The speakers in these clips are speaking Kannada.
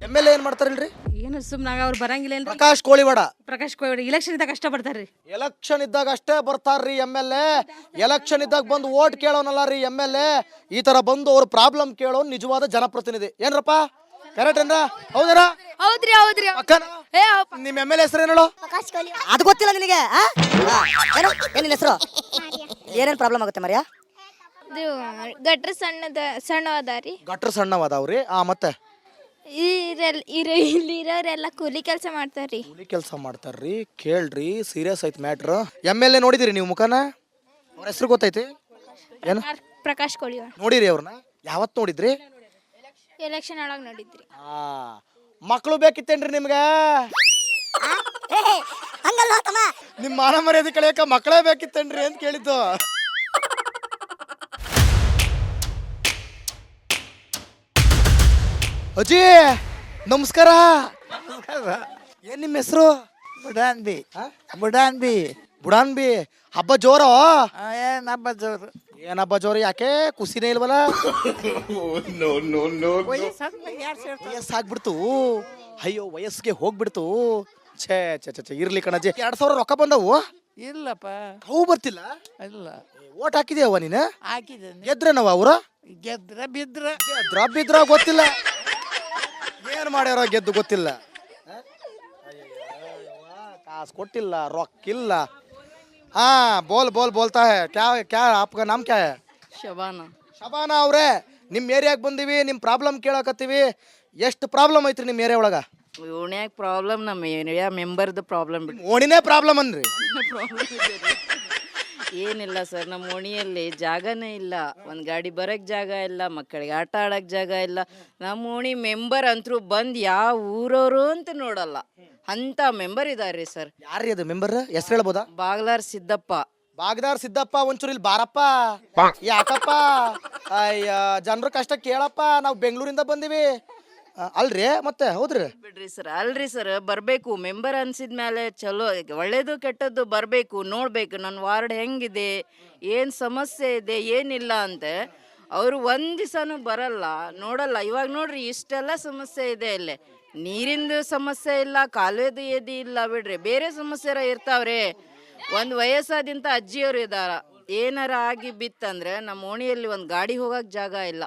MLA ಏನ್ ಮಾಡ್ತಾರಲ್ರಿ? ಏನು ಸುಮ್ಮನಾಗ ಅವ್ರು ಬರಂಗಿಲ್ಲ ಏನ್ರಿ? ಪ್ರಕಾಶ್ ಕೋಳಿವಾಡ ಪ್ರಕಾಶ್ ಕೋವಿಡ್ ಇಲೆಕ್ಷನ್ ಇದ್ದಾಗ ಕಷ್ಟ ಪಡ್ತಾರ್ರಿ. ಎಲೆಕ್ಷನ್ ಇದ್ದಾಗ ಅಷ್ಟೇ ಬರ್ತಾರ್ರಿ MLA. ಎಲೆಕ್ಷನ್ ಇದ್ದಾಗ ಬಂದು ಓಟ್ ಕೇಳೋನಲ್ಲ ರೀ MLA. ಈ ತರ ಬಂದು ಅವ್ರ ಪ್ರಾಬ್ಲಮ್ ಕೇಳೋನ್ ನಿಜವಾದ ಜನಪ್ರತಿನಿಧಿ. ಏನ್ರಪ್ಪ ಕರೆಕ್ಟ್ ಏನ್ರ? ಹೌದಾ? ಹೌದ್ರಿ ಹೌದ್ರಿ. ನಿಮ್ MLA ಹೆಸರು ಏನು? ಅದು ಗೊತ್ತಿಲ್ಲ ನಿನಗೆ? ಏನಿಲ್ಲ ಹೆಸರು? ಏನೇನ್ ಪ್ರಾಬ್ಲಮ್ ಆಗುತ್ತೆ ಮರ್ಯಾ? ಗಟ್ರ ಸಣ್ಣ ಅದಾರಿ. ಗಟ್ರ ಸಣ್ಣವಾದವ್ರಿ. ಮತ್ತೆ ಇಲ್ಲಿರೋರೆಲ್ಲ ಕೂಲಿ ಕೆಲಸ ಮಾಡ್ತಾರ್ರಿ. ಕೂಲಿ ಕೆಲಸ ಮಾಡ್ತಾರ್ರಿ. ಕೇಳ್ರಿ, ಸೀರಿಯಸ್ ಐತ್ ಮ್ಯಾಟ್ರ್. MLA ನೋಡಿದಿರಿ ನೀವು ಮುಖನ? ಅವ್ರ ಹೆಸರು ಗೊತ್ತೈತಿ? ಏನು? ಪ್ರಕಾಶ್ ಕೋಳಿವಾಡ. ನೋಡಿರಿ ಅವ್ರನ್ನ? ಯಾವತ್ ನೋಡಿದ್ರಿ? ಎಲೆಕ್ಷನ್ ಒಳಗೆ ನೋಡಿದ್ರಿ. ಮಕ್ಕಳು ಬೇಕಿತ್ತೇನ್ರಿ ನಿಮ್ಗೆ? ಹಂಗಲ್ಲ ತಮ್ಮ. ನಿಮ್ ಮಾನ ಮರ್ಯಾದೆ ಕಳೆಯಕ ಮಕ್ಕಳೇ ಬೇಕಿತ್ತೇನ್ರಿ ಅಂತ ಕೇಳಿದ್ದು. ಅಜ್ಜಿ ನಮಸ್ಕಾರ. ಏನ್ ನಿಮ್ಮ ಹೆಸರು? ಬುಡಾನ್ಬಿ. ಬುಡಾನ್ಬಿ. ಬುಡಾನ್ಬಿ. ಹಬ್ಬ ಜೋರ? ಏನ್ ಹಬ್ಬ ಜೋರು? ಏನ್ ಹಬ್ಬ ಜೋರು? ಯಾಕೆ ಖುಷಿನೇ ಇಲ್ವಲ್ಲ? ವಯಸ್ಸಾಗ್ಬಿಡ್ತು. ಅಯ್ಯೋ ವಯಸ್ಸಿಗೆ ಹೋಗ್ಬಿಡ್ತು. ಛೇ ಛೇ ಛೇ ಇರ್ಲಿ ಕಣಜ್ಜಿ. 2000 ರೊಕ್ಕ ಬಂದವು? ಇಲ್ಲಪ್ಪ. ಅವು ಬರ್ತಿಲ್ಲ? ಇಲ್ಲ. ಓಟ್ ಹಾಕಿದ್ಯಾವ ನೀನು? ಹಾಕಿದ್ದೇನೆ. ಗೆದ್ರನವ ಅವ್ರ? ಗೆದ್ರ ಬಿದ್ರ. ಗೆದ್ರ ಬಿದ್ರ ಗೊತ್ತಿಲ್ಲ. ಏನ್ ಮಾಡ್ಯಾರ ಗೆದ್ದು ಗೊತ್ತಿಲ್ಲ. ಕಾಸು ಕೊಟ್ಟಿಲ್ಲ, ರೊಕ್ಕಿಲ್ಲ. बोल बोल बोलता है क्या क्या आपका नाम क्या है? ಶಬಾನ. ಶಬಾನ ಅವ್ರೆ, ನಿಮ್ಮ ಏರಿಯಾಗೆ ಬಂದೀವಿ, ನಿಮ್ಮ ಪ್ರಾಬ್ಲಮ್ ಕೇಳಕತ್ತೀವಿ. ಎಷ್ಟು ಪ್ರಾಬ್ಲಮ್ ಐತ್ರಿ ನಿಮ್ಮ ಏರಿಯಾ ಒಳಗ? ಓಣ್ಯಾಗ ಪ್ರಾಬ್ಲಮ್, ನಮ್ಮ ಏರಿಯಾ ಮೆಂಬರ್ದು ಪ್ರಾಬ್ಲಮ್ ಬಿಟ್ಟು ಓಣಿನೇ ಪ್ರಾಬ್ಲಮ್ ಅನ್ರಿ. ಏನಿಲ್ಲ ಸರ್, ನಮ್ಮ ಓಣಿಯಲ್ಲಿ ಜಾಗನೇ ಇಲ್ಲ. ಒಂದು ಗಾಡಿ ಬರೋಕ್ಕೆ ಜಾಗ ಇಲ್ಲ, ಮಕ್ಕಳಿಗೆ ಆಟ ಆಡೋಕ್ಕೆ ಜಾಗ ಇಲ್ಲ. ನಮ್ಮ ಓಣಿ ಮೆಂಬರ್ ಅಂತರೂ ಬಂದು ಯಾವ ಊರವರು ಅಂತ ನೋಡಲ್ಲ ಅಂತ ಮೆಂಬರ್ ಇದಾರೆ ಸರ್. ಯಾರ್ರೀ ಅದು ಮೆಂಬರ್? ಹೆಸರು ಹೇಳ್ಬೋದಾ? ಬಾಗ್ಲಾರ್ ಸಿದ್ದಪ್ಪ. ಬಾಗ್ದಾರ್ ಸಿದ್ದಪ್ಪ, ಒಂಚೂರು ಇಲ್ಲಿ ಬಾರಪ್ಪ. ಯಾಕಪ್ಪ? ಅಯ್ಯ ಜನರ ಕಷ್ಟ ಕೇಳಪ್ಪ. ನಾವು ಬೆಂಗಳೂರಿಂದ ಬಂದೀವಿ. ಅಲ್ರಿ ಮತ್ತೆ? ಹೌದ್ರಿ ಬಿಡ್ರಿ ಸರ್. ಅಲ್ರಿ ಸರ್, ಬರಬೇಕು ಮೆಂಬರ್ ಅನ್ಸಿದ್ಮೇಲೆ ಚಲೋ ಒಳ್ಳೇದು ಕೆಟ್ಟದ್ದು ಬರಬೇಕು, ನೋಡಬೇಕು ನನ್ನ ವಾರ್ಡ್ ಹೆಂಗಿದೆ, ಏನು ಸಮಸ್ಯೆ ಇದೆ ಏನಿಲ್ಲ ಅಂತ. ಅವರು ಒಂದು ದಿವಸನೂ ಬರಲ್ಲ, ನೋಡಲ್ಲ. ಇವಾಗ ನೋಡ್ರಿ ಇಷ್ಟೆಲ್ಲ ಸಮಸ್ಯೆ ಇದೆ. ಇಲ್ಲೇ ನೀರಿಂದು ಸಮಸ್ಯೆ ಇಲ್ಲ, ಕಾಲುವೆದು ಏದಿ ಇಲ್ಲ ಬಿಡ್ರಿ, ಬೇರೆ ಸಮಸ್ಯೆ ಇರ್ತಾವ್ರಿ. ಒಂದು ವಯಸ್ಸಾದಿಂತ ಅಜ್ಜಿಯವರು ಇದ್ದಾರ, ಏನಾರ ಆಗಿ ಬಿತ್ತಂದ್ರೆ ನಮ್ಮ ಓಣಿಯಲ್ಲಿ ಒಂದು ಗಾಡಿ ಹೋಗಕ್ಕೆ ಜಾಗ ಇಲ್ಲ.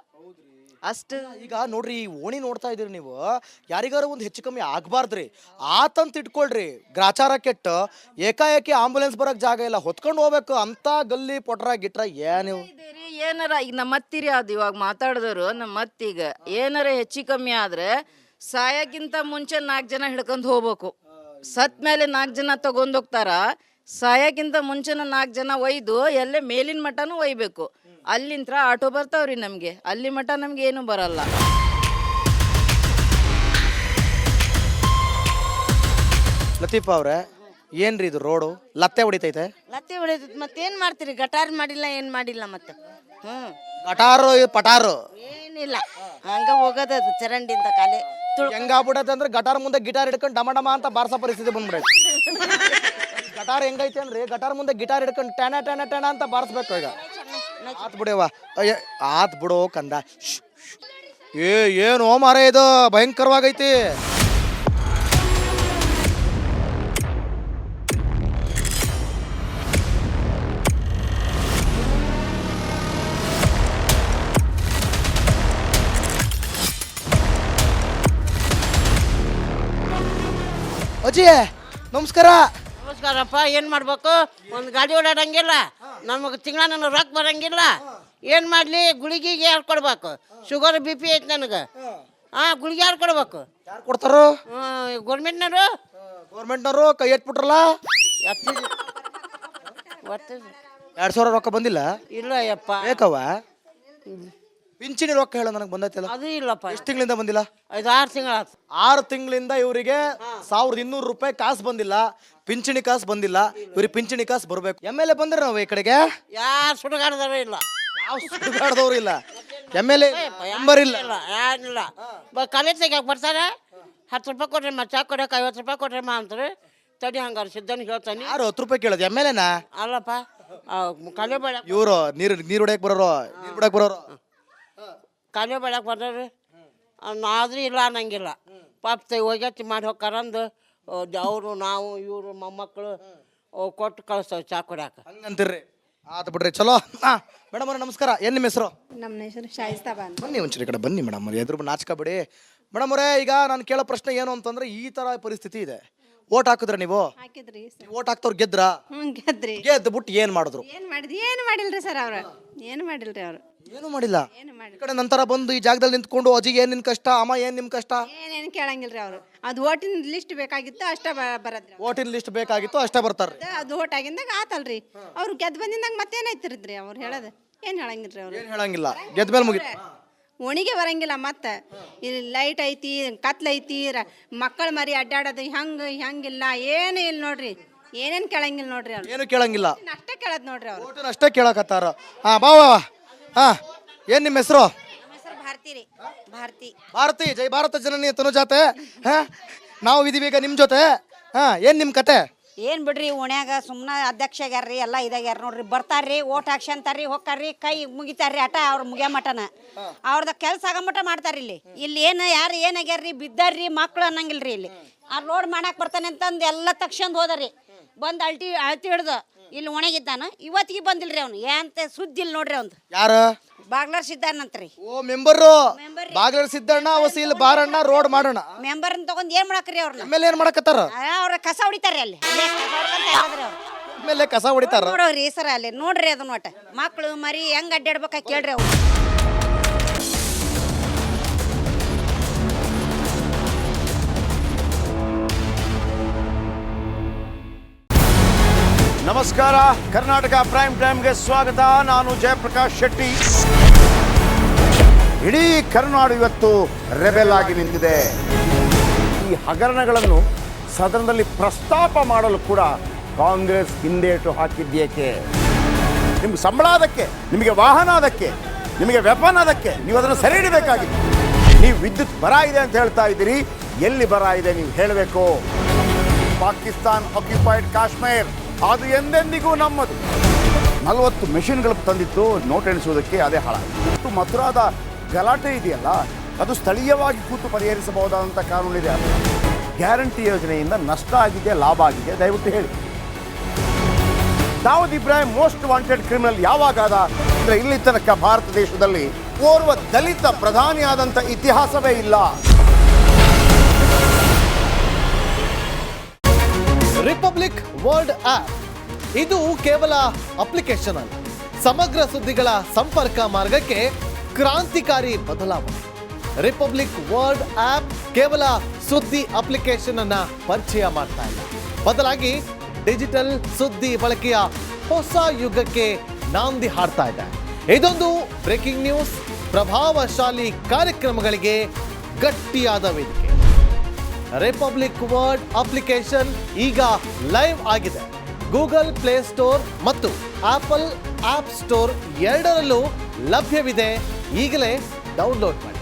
ಅಷ್ಟು ಈಗ ನೋಡ್ರಿ, ಈ ಓಣಿ ನೋಡ್ತಾ ಇದೀರಿ ನೀವು. ಯಾರಿಗಾರ ಒಂದು ಹೆಚ್ಚು ಕಮ್ಮಿ ಆಗ್ಬಾರ್ದ್ರಿ, ಆತಂತ ಇಟ್ಕೊಳ್ರಿ. ಗ್ರಾಚಾರ ಕೆಟ್ಟ ಏಕಾಏಕಿ ಆಂಬುಲೆನ್ಸ್ ಬರಕ್ ಜಾಗ ಇಲ್ಲ, ಹೊತ್ಕೊಂಡು ಹೋಗ್ಬೇಕು ಅಂತ ಗಲ್ಲಿ ಪೊಟ್ರ ಗಿಟ್ರ ಏನು ಏನಾರ ಈಗ ನಮ್ಮ ಅತ್ತಿರಿ ಅದು ಇವಾಗ ಮಾತಾಡಿದವರು ನಮ್ಮ ಅತ್ತಿಗ ಏನಾರ ಹೆಚ್ಚು ಕಮ್ಮಿ ಆದ್ರೆ ಸಾಯಕ್ಕಿಂತ ಮುಂಚೆ 4 ಜನ ಹಿಡ್ಕೊಂಡು ಹೋಗ್ಬೇಕು. ಸತ್ ಮೇಲೆ 4 ಜನ ತಗೊಂಡೋಗ್ತಾರ. ಸಾಯಕ್ಕಿಂತ ಮುಂಚೆನ 4 ಜನ ಒಯ್ದು ಎಲ್ಲೇ ಮೇಲಿನ ಮಠನೂ ಒಯ್ಬೇಕು. ಅಲ್ಲಿಂತ್ರ ಆಟೋ ಬರ್ತಾವ್ರಿ ನಮಗೆ, ಅಲ್ಲಿ ಮಠ ನಮ್ಗೆ ಏನು ಬರಲ್ಲ. ಲತೀಫ್ ಅವ್ರೆ, ಏನ್ರಿ ಇದು ರೋಡು ಲತ್ತೆ ಹೊಡಿತೈತೆ? ಲತ್ತೆ ಹೊಡೆದ ಮತ್ತೇನ್ ಮಾಡ್ತೀರಿ? ಗಟಾರ್ ಮಾಡಿಲ್ಲ, ಏನ್ ಮಾಡಿಲ್ಲ ಮತ್ತೆ. ಗಟಾರು ಪಟಾರು ಏನಿಲ್ಲ, ಹಂಗ ಹೋಗೋದದು ಚರಂಡಿಂದ ಕಾಲೇ ಹೆಂಗಾಗ್ಬಿಡತ್ತೆ ಅಂದ್ರೆ ಗಟಾರ್ ಮುಂದೆ ಗಿಟಾರ್ ಹಿಡ್ಕೊಂಡು ಡಮ ಡಮ ಅಂತ ಬಾರ್ಸೋ ಪರಿಸ್ಥಿತಿ ಬಂದ್ಬಿಡೈತೆ. ಗಟಾರ್ ಹೆಂಗೈತೆ ಅನ್ರಿ, ಗಟಾರ್ ಮುಂದೆ ಗಿಟಾರ್ ಹಿಡ್ಕೊಂಡು ಟೆಣ ಟೆಣ ಟೆಣ ಅಂತ ಬಾರಿಸ್ಬೇಕು. ಈಗ ಆತ್ ಬಿಡವ, ಆತ್ ಬಿಡು ಕಂದ. ಏನು ಮಾರ ಇದು ಭಯಂಕರವಾಗೈತಿ. ಅಜ್ಜಿ ನಮಸ್ಕಾರ. ನಮಸ್ಕಾರಪ್ಪ. ಏನು ಮಾಡ್ಬೇಕು? ಒಂದು ಗಾಡಿ ಓಡಾಡಂಗಿಲ್ಲ, ನಮಗೆ ತಿಂಗಳ ನನಗೆ ರೊಕ್ಕ ಬರಂಗಿಲ್ಲ. ಏನು ಮಾಡಲಿ? ಗುಳಿಗೆಗೆ ಯಾರು ಕೊಡ್ಬೇಕು? ಶುಗರ್ BP ಐತೆ ನನಗೆ. ಗುಳಿಗೆ ಯಾರು ಕೊಡ್ಬೇಕು? ಯಾರು ಕೊಡ್ತಾರೋ? ಗೌರ್ಮೆಂಟ್ನವರು. ಗೌರ್ಮೆಂಟ್ನವರು ಕೈ ಎತ್ಬಿಟ್ರಲ್ಲ. 2000 ರೊಕ್ಕ ಬಂದಿಲ್ಲ? ಇಲ್ಲ ಯಪ್ಪ. ಬೇಕವ ಪಿಂಚಣಿ ರೊಕ್ಕ ಹೇಳ ನನಗೆ ಬಂದೈತಲ್ಲ. ಅದು ಇಲ್ಲಪ್ಪ. ಎಷ್ಟು ತಿಂಗಳಿಂದ ಬಂದಿಲ್ಲ? 5-6 ತಿಂಗಳಾಯ್ತು. 6 ತಿಂಗಳಿಂದ ಇವರಿಗೆ 1200 ರೂಪಾಯಿ ಕಾಸು ಬಂದಿಲ್ಲ, ಪಿಂಚಣಿ ಕಾಸು ಬಂದಿಲ್ಲ. ಇವ್ರಿಗೆ ಪಿಂಚಣಿ ಕಾಸು ಬರ್ಬೇಕು. MLA ಬಂದ್ರೆ ನಾವು ಈ ಕಡೆಗೆ ಯಾರು ಸುಡುಗಾಡ್ದವರು ಇಲ್ಲ, ಯಾವ ಸುಡುಗಾಡ್ದವ್ರು ಇಲ್ಲ. MLA ನಂಬರ್ ಇಲ್ಲ, ಯಾರಿಲ್ಲ. ಕಾಲೇಜ್ ತೆಗಿಯಕ್ಕೆ ಬರ್ತಾರೆ. 10 ರೂಪಾಯಿ ಕೊಟ್ರೆ ಚಾ ಕೊಡಕ್ಕೆ 50 ರೂಪಾಯಿ ಕೊಟ್ರೆ ಅಂತಾರೆ. ತಡಿ ಹಂಗಾರೆ ಸಿದ್ಧನಿಗೆ ಹೇಳ್ತಾನೆ. ಯಾರು 10 ರೂಪಾಯಿ ಕೇಳೋದು? MLAನಾ? ಅಲ್ಲಪ್ಪ, ಕಾಲೇ ಬೇಡ. ಇವರು ನೀರು ಹೊಡ್ಯಕ್ ಬರೋರು, ನೀರು ಬಿಡಕ್ ಬರೋರು. ಕಾಲೇ ಬೇಡಕ್ಕೆ ಬರ್ತಾರೆ. ಆದ್ರೂ ಇಲ್ಲ ಅನ್ನಂಗಿಲ್ಲ. ಪಾಪ ಹೋಗ್ಯಾತಿ ಮಾಡಿ ಹೋಗ್ಕಾರಂದು ಅವರು ನಾವು ಇವರು ಮೊಮ್ಮಕ್ಕಳು ಕೊಟ್ಟು ಕಳಿಸ್ತೇವೆ ಚಾ ಕುಡ್ಯಾಕ. ಹಂಗಂತೀರ್ರಿ? ಆತು ಬಿಡ್ರಿ, ಚಲೋ. ಮೇಡಮ್ ಅವ್ರೆ ನಮಸ್ಕಾರ. ಏನು ನಿಮ್ಮ ಹೆಸರು? ನಮ್ಮ ಹೆಸರು ಶಾಯಿಸ್ತಾ ಬಾನ್. ಬನ್ನಿ ಒಂಚೂರು ಈ ಕಡೆ ಬನ್ನಿ ಮೇಡಮ್ ಅವ್ರೆ, ಎದುರು ನಾಚ್ಕೋಬೇಡಿ. ಮೇಡಮ್ ಅವರೇ, ಈಗ ನಾನು ಕೇಳೋ ಪ್ರಶ್ನೆ ಏನು ಅಂತಂದ್ರೆ, ಈ ತರ ಪರಿಸ್ಥಿತಿ ಇದೆ. ಓಟ್ ಹಾಕಿದ್ರೆ ನೀವು ಹಾಕಿದ್ರಿ ಸರ್. ಓಟ್ ಹಾಕ್ತವ್ರು ಗೆದ್ರಾ? ಗೆದ್ರಿ. ಗೆದ್ದು ಬಿಟ್ಟು ಏನು ಮಾಡಿದ್ರು? ಏನು ಮಾಡಿದ್ರಿ? ಏನು ಮಾಡಿಲ್ರಿ ಸರ್ ಅವ್ರು. ಏನು ಮಾಡಿಲ್ರಿ ಅವರು. ಏನು ಮಾಡಿಲ್ಲ. ಏನು ಈ ಮಾಡಿಲ್ಲ. ಕಡೆ ನಂತರ ಬಂದು ಈ ಜಾಗದಲ್ಲಿ ನಿಂತ್ಕೊಂಡು ಅಜ್ಜಿಗೆ ಏನ್ ನಿನ್ ಕಷ್ಟ, ಅಮ್ಮ ಏನ್ ನಿಮ್ ಕಷ್ಟ, ಏನೇನು ಕೇಳಂಗಿಲ್ರಿ ಅವರು. ಅದು ಓಟಿನ ಲಿಸ್ಟ್ ಬೇಕಾಗಿತ್ತು ಅಷ್ಟೇ ಬರದ್ರಿ. ಓಟಿನ ಲಿಸ್ಟ್ ಬೇಕಾಗಿತ್ತು ಅಷ್ಟೇ ಬರ್ತಾರ್ರಿ. ಅದು ಓಟ್ ಆಗಿಂದಾಗ ಆತಲ್ರಿ. ಅವ್ರು ಗೆದ್ದು ಬಂದಿಂದಾಗ ಮತ್ತೇನಾಯ್ತಿರಿದ್ರಿ ಅವ್ರು ಹೇಳೋದು. ಏನು ಹೇಳಂಗಿಲ್ರಿ ಅವ್ರು. ಏನ್ ಹೇಳಂಗಿಲ್ಲ, ಗೆದ್ದ ಮೇಲೆ ಮುಗಿತು. ಒಣಿಗೆ ಬರಂಗಿಲ್ಲ. ಮತ್ತೆ ಇಲ್ಲಿ ಲೈಟ್ ಐತಿ, ಕತ್ಲೈತಿ, ಮಕ್ಕಳು ಮರಿ ಅಡ್ಡಾಡೋದು ಹೆಂಗಿಲ್ಲ, ಏನು ಇಲ್ಲ ನೋಡ್ರಿ. ಏನೇನು ಕೇಳಂಗಿಲ್ಲ ನೋಡ್ರಿ ಅವ್ರು. ಏನು ಕೇಳಂಗಿಲ್ಲ, ಅಷ್ಟೇ ಕೇಳೋದು ನೋಡ್ರಿ ಅವ್ರು. ಓಟಿನ ಅಷ್ಟೇ ಕೇಳಕತ್ತಾರ. ಹಾ ಬಾ. ಹಾ, ಏನ್ ನಿಮ್ಮ ಹೆಸರು? ಭಾರತಿ ರೀ. ಭಾರತಿ. ಭಾರತಿ, ಜೈ ಭಾರತ ಜನನಿ ತನುಜಾತೆ. ಹಾ, ನಾವು ಇದೀವೀಗ ನಿಮ್ ಜೊತೆ. ಹಾ, ಏನ್ ನಿಮ್ ಕತೆ? ಏನು ಬಿಡ್ರಿ, ಓಣ್ಯಾಗ ಸುಮ್ಮನೆ ಅಧ್ಯಕ್ಷ ಆಗ್ಯಾರ್ರಿ, ಎಲ್ಲ ಇದಾಗ್ಯಾರ ನೋಡ್ರಿ. ಬರ್ತಾರ್ರಿ, ಓಟ್ ಹಾಕ್ಸಂತಾರ್ರಿ, ಹೋಗ್ತಾರ್ರಿ, ಕೈ ಮುಗಿತಾರ್ರಿ, ಆಟ ಅವ್ರು ಮುಗಿಯೋ ಮಟನ ಅವ್ರದ ಕೆಲಸ ಆಗೋ ಮಟ ಮಾಡ್ತಾರ್ರಿ. ಇಲ್ಲಿ ಏನು ಯಾರು ಏನಾಗ್ಯಾರ್ರಿ, ಬಿದ್ದಾರ್ರಿ ಮಕ್ಳು ಅನ್ನಂಗಿಲ್ರಿ. ಇಲ್ಲಿ ಆ ರೋಡ್ ಮಾಡಕ್ಕೆ ಬರ್ತಾನೆ ಅಂತಂದು ಎಲ್ಲ ತಕ್ಷಂದು ಹೋದ್ರಿ. ಬಂದು ಅಳ್ತಿ ಹಿಡ್ದು ಇಲ್ಲಿ ಒಣಗಿದ್ದಾನ. ಇವತ್ತಿಗೆ ಬಂದಿಲ್ರಿ ಅವ್ನು. ಏನಂತ ಸುದ್ದಿ ಇಲ್ಲ ನೋಡ್ರಿ ಅವ್ನು. ಯಾರು? ಬಾಗ್ಲಾರ್ ಸಿದ್ದಾನಂತ್ರಿ. ಓ ಮೆಂಬರು ಬಾಗಲ ಸಿದ್ದಣ್ಣ, ವಸೀಲ್ ಬಾರಣ್ಣ, ರೋಡ್ ಮಾಡೋಣ. ಮೆಂಬರ್ನ ತಗೊಂಡ್ ಏನ್ ಮಾಡಕ್ರಿ ಅವ್ರನ್ನ? ಆಮೇಲೆ ಏನ್ ಮಾಡಕತ್ತಾರ? ಅವ್ರ ಕಸ ಹೊಡಿತಾರ್ರಿ ಅಲ್ಲಿ. ಆಮೇಲೆ ಕಸ ಹೊಡಿತಾರ. ನೋಡ್ರಿ ಸರ ಅಲ್ಲಿ ನೋಡ್ರಿ ಅದನ್ನ ಒಟ್ಟ ಮಕ್ಳು ಮರಿ ಹೆಂಗ್ ಅಡ್ಡಾಡ್ಬೇಕ ಕೇಳ್ರಿ ಅವ್ರು. ನಮಸ್ಕಾರ, ಕರ್ನಾಟಕ ಪ್ರೈಮ್ ಟೈಮ್ಗೆ ಸ್ವಾಗತ. ನಾನು ಜಯಪ್ರಕಾಶ್ ಶೆಟ್ಟಿ. ಇಡೀ ಕರ್ನಾಡು ಇವತ್ತು ರೆಬೆಲ್ ಆಗಿ ನಿಂತಿದೆ. ಈ ಹಗರಣಗಳನ್ನು ಸದನದಲ್ಲಿ ಪ್ರಸ್ತಾಪ ಮಾಡಲು ಕೂಡ ಕಾಂಗ್ರೆಸ್ ಹಿಂದೇಟು ಹಾಕಿದ್ದೇಕೆ? ನಿಮ್ಗೆ ಸಂಬಳ ಅದಕ್ಕೆ, ನಿಮಗೆ ವಾಹನ ಅದಕ್ಕೆ, ನಿಮಗೆ ವೆಪನ್ ಅದಕ್ಕೆ, ನೀವು ಅದನ್ನು ಸೆರೆ ಹಿಡಿಬೇಕಾಗಿತ್ತು. ನೀವು ವಿದ್ಯುತ್ ಬರ ಇದೆ ಅಂತ ಹೇಳ್ತಾ ಇದ್ದೀರಿ. ಎಲ್ಲಿ ಬರ ಇದೆ ನೀವು ಹೇಳಬೇಕು. ಪಾಕಿಸ್ತಾನ್ ಆಕ್ಯುಪೈಡ್ ಕಾಶ್ಮೀರ್ ಅದು ಎಂದೆಂದಿಗೂ ನಮ್ಮದು. 40 ಮೆಷಿನ್ಗಳು ತಂದಿತ್ತು ನೋಟ್ ಎಣಿಸುವುದಕ್ಕೆ, ಅದೇ ಹಾಳಾಯಿತು. ಮಥುರಾದ ಗಲಾಟೆ ಇದೆಯಲ್ಲ, ಅದು ಸ್ಥಳೀಯವಾಗಿ ಕೂತು ಪರಿಹರಿಸಬಹುದಾದಂಥ ಕಾನೂನಿದೆ. ಗ್ಯಾರಂಟಿ ಯೋಜನೆಯಿಂದ ನಷ್ಟ ಆಗಿದೆ, ಲಾಭ ಆಗಿದೆ, ದಯವಿಟ್ಟು ಹೇಳಿ. Dawood Ibrahim most wanted criminal ಯಾವಾಗಾದ ಅಂದರೆ ಇಲ್ಲಿ ತನಕ ಭಾರತ ದೇಶದಲ್ಲಿ ಓರ್ವ ದಲಿತ ಪ್ರಧಾನಿಯಾದಂಥ ಇತಿಹಾಸವೇ ಇಲ್ಲ. ರಿಪಬ್ಲಿಕ್ ವರ್ಲ್ಡ್ ಆಪ್ ಇದು ಕೇವಲ ಅಪ್ಲಿಕೇಶನ್ ಅಲ್ಲ, ಸಮಗ್ರ ಸುದ್ದಿಗಳ ಸಂಪರ್ಕ ಮಾರ್ಗಕ್ಕೆ ಕ್ರಾಂತಿಕಾರಿ ಬದಲಾವಣೆ. ರಿಪಬ್ಲಿಕ್ ವರ್ಲ್ಡ್ ಆಪ್ ಕೇವಲ ಸುದ್ದಿ ಅಪ್ಲಿಕೇಶನ್ ಅನ್ನ ಪರಿಚಯ ಮಾಡ್ತಾ ಇಲ್ಲ, ಬದಲಾಗಿ ಡಿಜಿಟಲ್ ಸುದ್ದಿ ಬಳಕೆಯ ಹೊಸ ಯುಗಕ್ಕೆ ನಾಂದಿ ಹಾಡ್ತಾ ಇದೆ. ಇದೊಂದು ಬ್ರೇಕಿಂಗ್ ನ್ಯೂಸ್, ಪ್ರಭಾವಶಾಲಿ ಕಾರ್ಯಕ್ರಮಗಳಿಗೆ ಗಟ್ಟಿಯಾದ ವೇದಿಕೆ. ರಿಪಬ್ಲಿಕ್ ವರ್ಲ್ಡ್ ಅಪ್ಲಿಕೇಶನ್ ಈಗ ಲೈವ್ ಆಗಿದೆ. ಗೂಗಲ್ ಪ್ಲೇಸ್ಟೋರ್ ಮತ್ತು ಆಪಲ್ ಆಪ್ ಸ್ಟೋರ್ ಎರಡರಲ್ಲೂ ಲಭ್ಯವಿದೆ. ಈಗಲೇ ಡೌನ್ಲೋಡ್ ಮಾಡಿ.